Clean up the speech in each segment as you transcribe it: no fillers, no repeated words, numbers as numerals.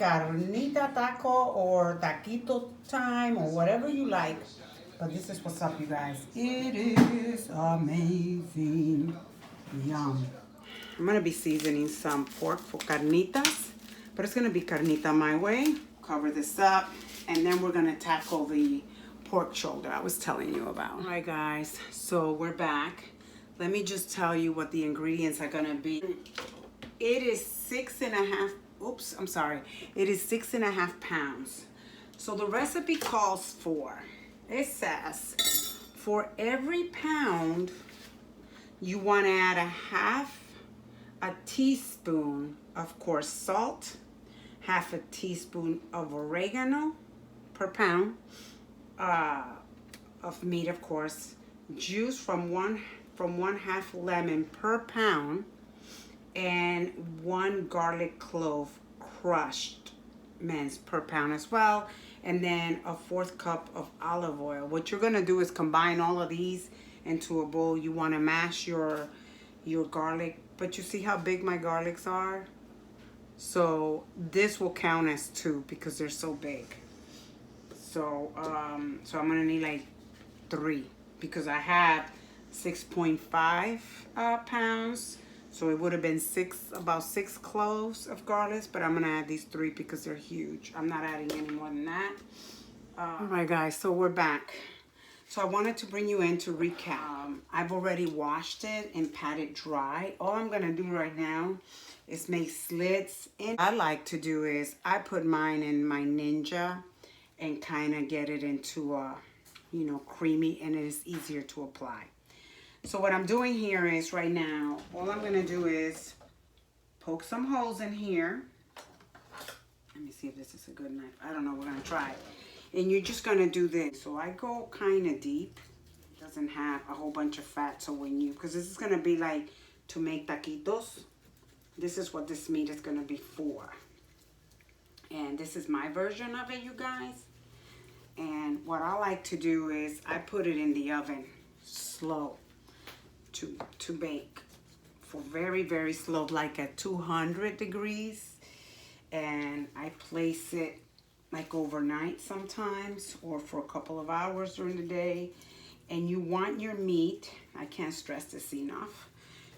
Carnita Taco or Taquito Time or whatever you like. But this is what's up, you guys. It is amazing. Yum. I'm going to be seasoning some pork for carnitas, but it's going to be carnita my way. Cover this up, and then we're going to tackle the pork shoulder I was telling you about. All right, guys, so we're back. Let me just tell you what the ingredients are going to be. It is 6.5, oops, I'm sorry. It is 6.5 pounds. So the recipe calls for, it says, for every pound, you want to add a teaspoon, of course, salt, half a teaspoon of oregano per pound of meat, of course, juice from one half lemon per pound, and 1 garlic clove crushed minced per pound as well, and then a 1/4 cup of olive oil. What you're gonna do is combine all of these into a bowl. You want to mash your garlic, but you see how big my garlics are? So this will count as 2 because they're so big. So so I'm gonna need like 3 because I have 6.5 pounds. So it would have been about 6 cloves of garlic, but I'm gonna add these 3 because they're huge. I'm not adding any more than that. All right, guys, so we're back. So I wanted to bring you in to recap. I've already washed it and pat it dry. All I'm gonna do right now is make slits. And what I like to do is I put mine in my Ninja and kind of get it into a, you know, creamy, and it is easier to apply. So what I'm doing here is right now, all I'm gonna do is poke some holes in here. Let me see if this is a good knife. I don't know, we're gonna try it. And you're just gonna do this. So I go kind of deep. It doesn't have a whole bunch of fat, so when you, because this is gonna be like to make taquitos. This is what this meat is gonna be for. And this is my version of it, you guys. And what I like to do is I put it in the oven slow to bake for very, very slow, like at 200 degrees. And I place it like overnight sometimes, or for a couple of hours during the day. And you want your meat, I can't stress this enough,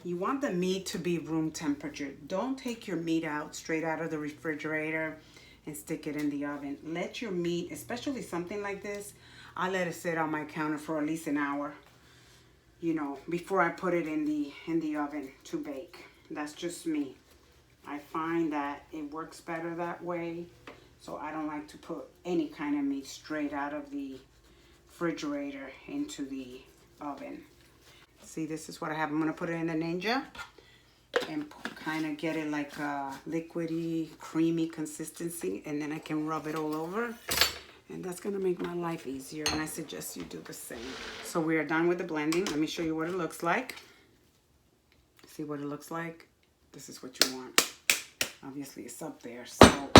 you want the meat to be room temperature. Don't take your meat out straight out of the refrigerator and stick it in the oven. Let your meat, especially something like this, I let it sit on my counter for at least an hour, you know, before I put it in the oven to bake. That's just me. I find that it works better that way. So I don't like to put any kind of meat straight out of the refrigerator into the oven. See, this is what I have. I'm gonna put it in the Ninja and kind of get it like a liquidy, creamy consistency, and then I can rub it all over. And that's gonna make my life easier, and I suggest you do the same. So we are done with the blending. Let me show you what it looks like. See what it looks like? This is what you want. Obviously it's up there, so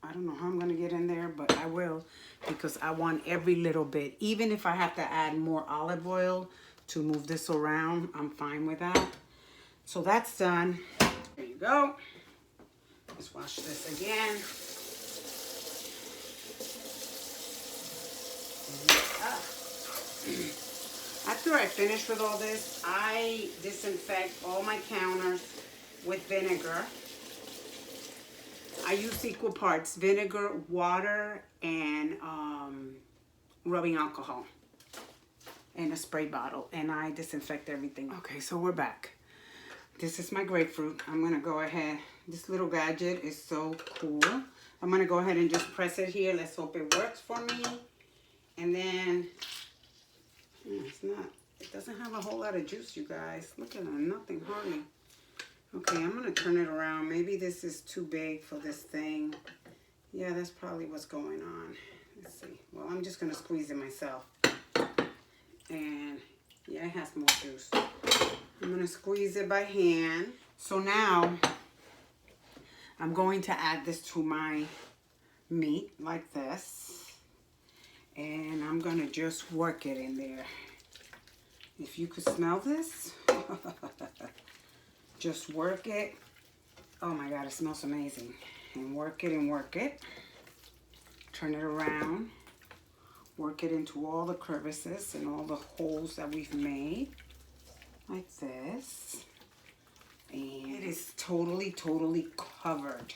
I don't know how I'm gonna get in there, but I will, because I want every little bit. Even if I have to add more olive oil to move this around, I'm fine with that. So that's done. There you go. Let's wash this again. After I finish with all this, I disinfect all my counters with vinegar. I use equal parts vinegar, water, and rubbing alcohol in a spray bottle, and I disinfect everything. Okay, so we're back. This is my grapefruit. I'm gonna go ahead. This little gadget is so cool. I'm gonna go ahead and just press it here. Let's hope it works for me. And then, it doesn't have a whole lot of juice, you guys. Look at that, nothing, hardly. Okay, I'm gonna turn it around. Maybe this is too big for this thing. Yeah, that's probably what's going on. Let's see. Well, I'm just gonna squeeze it myself. And yeah, it has more juice. I'm gonna squeeze it by hand. So now, I'm going to add this to my meat like this. And I'm gonna just work it in there. If you could smell this, just work it. Oh my God, it smells amazing. and work it and work it. Turn it around. Work it into all the crevices and all the holes that we've made. Like this. And it is totally, totally covered.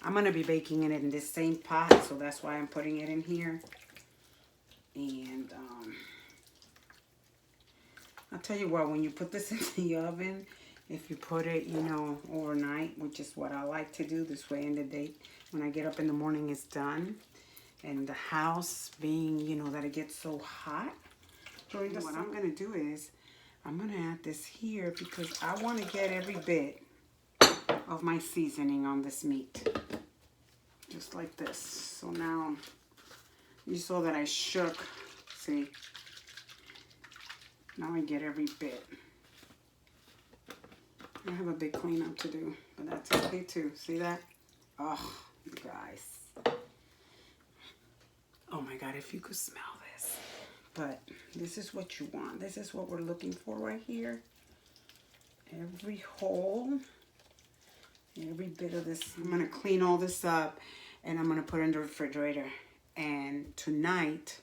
I'm going to be baking it in this same pot, so that's why I'm putting it in here. And I'll tell you what, when you put this in the oven, if you put it, you know, overnight, which is what I like to do, this way in the day, when I get up in the morning, it's done. And the house being, you know, that it gets so hot during the summer. What I'm going to do is, I'm going to add this here because I want to get every bit of my seasoning on this meat. Just like this. So now, you saw that I shook. See? Now I get every bit. I have a big cleanup to do, but that's okay too. See that? Oh, you guys. Oh my God, if you could smell this. But this is what you want. This is what we're looking for right here. Every hole, every bit of this. I'm gonna clean all this up and I'm gonna put it in the refrigerator. And tonight,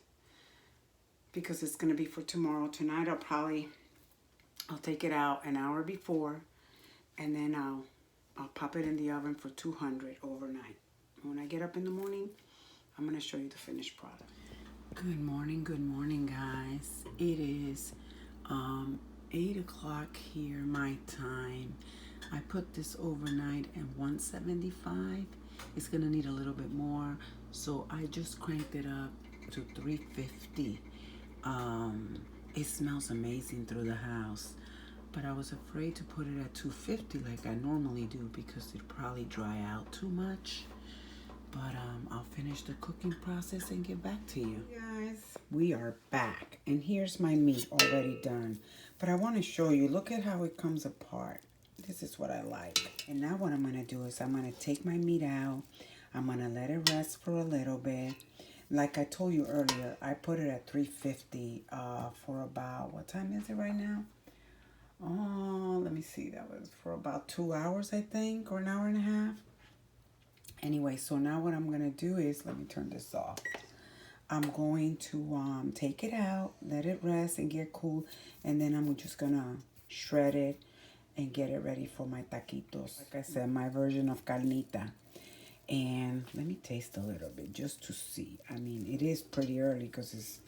because it's gonna be for tomorrow, tonight I'll take it out an hour before, and then I'll pop it in the oven for 200 overnight. When I get up in the morning, I'm gonna show you the finished product. Good morning, guys. It is 8 o'clock here, my time. I put this overnight at 175. It's gonna need a little bit more, so I just cranked it up to 350. It smells amazing through the house, but I was afraid to put it at 250 like I normally do because it'd probably dry out too much. But I'll finish the cooking process and get back to you. Guys, we are back, and here's my meat already done. But I want to show you, look at how it comes apart. This is what I like. And now what I'm going to do is I'm going to take my meat out. I'm going to let it rest for a little bit. Like I told you earlier, I put it at 350 for about, what time is it right now? Oh, let me see. That was for about 2 hours, I think, or an hour and a half. Anyway, so now what I'm going to do is, let me turn this off. I'm going to take it out, let it rest and get cool. And then I'm just going to shred it and get it ready for my taquitos. Like I said, my version of carnita. And let me taste a little bit just to see. I mean, it is pretty early because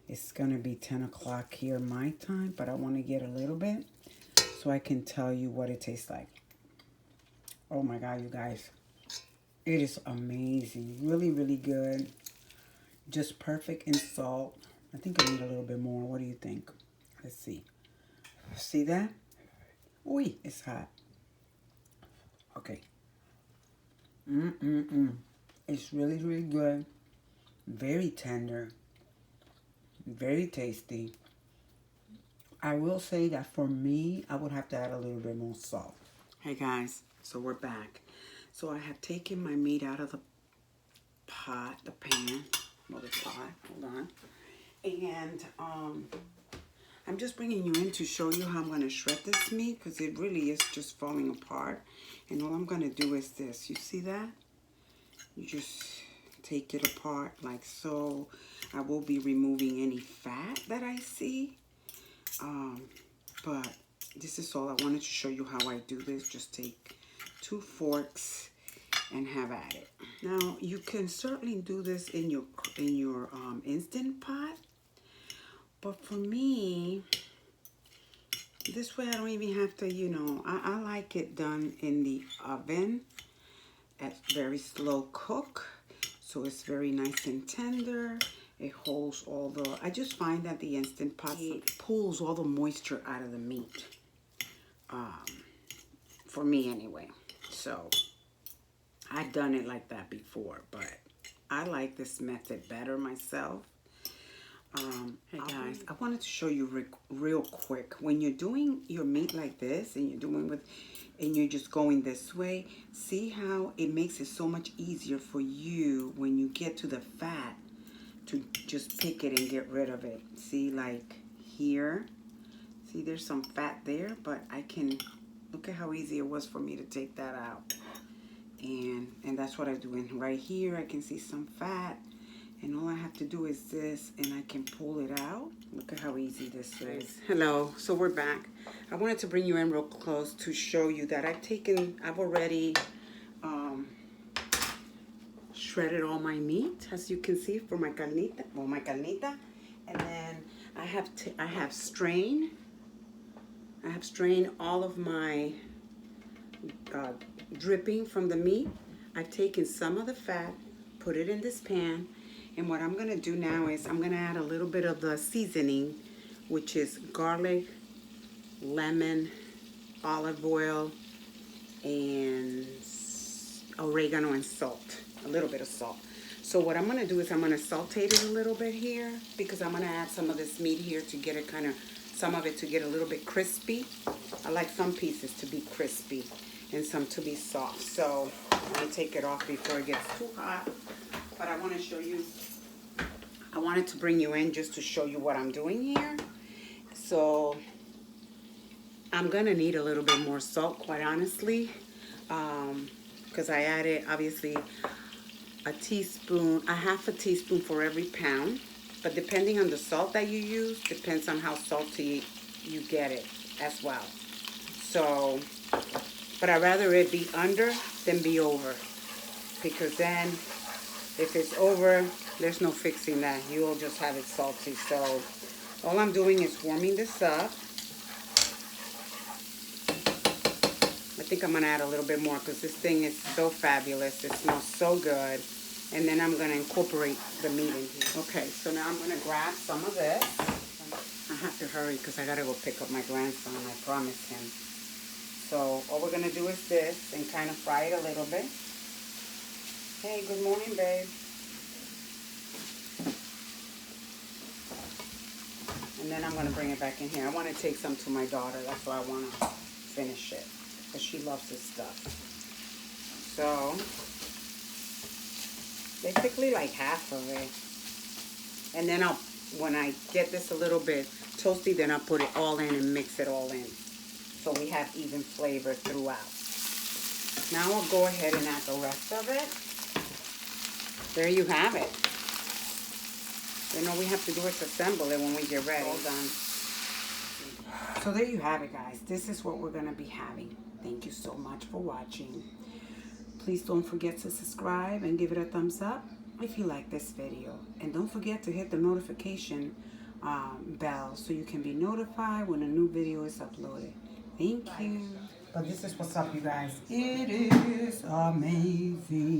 it's going to be 10 o'clock here my time. But I want to get a little bit so I can tell you what it tastes like. Oh my God, you guys. It is amazing. Really, really good. Just perfect in salt. I think I need a little bit more. What do you think? Let's see. See that? Ooh, it's hot. Okay. It's really, really good. Very tender. Very tasty. I will say that for me, I would have to add a little bit more salt. Hey guys, so we're back. So I have taken my meat out of the pot, the pan, or the pot, hold on. And I'm just bringing you in to show you how I'm going to shred this meat because it really is just falling apart. And all I'm going to do is this. You see that? You just take it apart like so. I will be removing any fat that I see. But this is all. I wanted to show you how I do this. Just take 2 forks and have at it. Now you can certainly do this in your instant pot, but for me, this way I don't even have to, you know, I like it done in the oven at very slow cook, so it's very nice and tender. It holds all the, I just find that the instant pot, it pulls all the moisture out of the meat, for me anyway. So I've done it like that before, but I like this method better myself. Hey guys, I wanted to show you real quick. When you're doing your meat like this and you're just going this way, see how it makes it so much easier for you when you get to the fat to just pick it and get rid of it. See, like here, see there's some fat there, but I can, look at how easy it was for me to take that out. And that's what I do. And right here I can see some fat, and all I have to do is this, and I can pull it out. Look at how easy this is. Hello, so we're back. I wanted to bring you in real close to show you that I've already shredded all my meat, as you can see, for my carnita. Well, my carnita, and then I have strained all of my dripping from the meat. I've taken some of the fat, put it in this pan, and what I'm gonna do now is I'm gonna add a little bit of the seasoning, which is garlic, lemon, olive oil, and oregano and salt, a little bit of salt. So what I'm gonna do is I'm gonna saute it a little bit here, because I'm gonna add some of this meat here to get it some of it to get a little bit crispy. I like some pieces to be crispy and some to be soft. So I'm gonna take it off before it gets too hot. But I wanna show you, I wanted to bring you in just to show you what I'm doing here. So I'm gonna need a little bit more salt, quite honestly, because I added obviously a half a teaspoon for every pound. But depending on the salt that you use, depends on how salty you get it as well. So, but I'd rather it be under than be over, because then if it's over, there's no fixing that. You'll just have it salty. So all I'm doing is warming this up. I think I'm gonna add a little bit more because this thing is so fabulous. It smells so good. And then I'm gonna incorporate the meat in here. Okay, so now I'm gonna grab some of this. I have to hurry because I gotta go pick up my grandson. I promised him. So all we're gonna do is this and kind of fry it a little bit. Hey, good morning, babe. And then I'm gonna bring it back in here. I wanna take some to my daughter. That's why I wanna finish it, because she loves this stuff. So basically like half of it. And then when I get this a little bit toasty, then I'll put it all in and mix it all in, so we have even flavor throughout. Now I'll go ahead and add the rest of it. There you have it. Then all we have to do is assemble it when we get ready. All done. So there you have it, guys. This is what we're gonna be having. Thank you so much for watching. Please don't forget to subscribe and give it a thumbs up if you like this video. And don't forget to hit the notification bell so you can be notified when a new video is uploaded. Thank you. But this is what's up, you guys. It is amazing.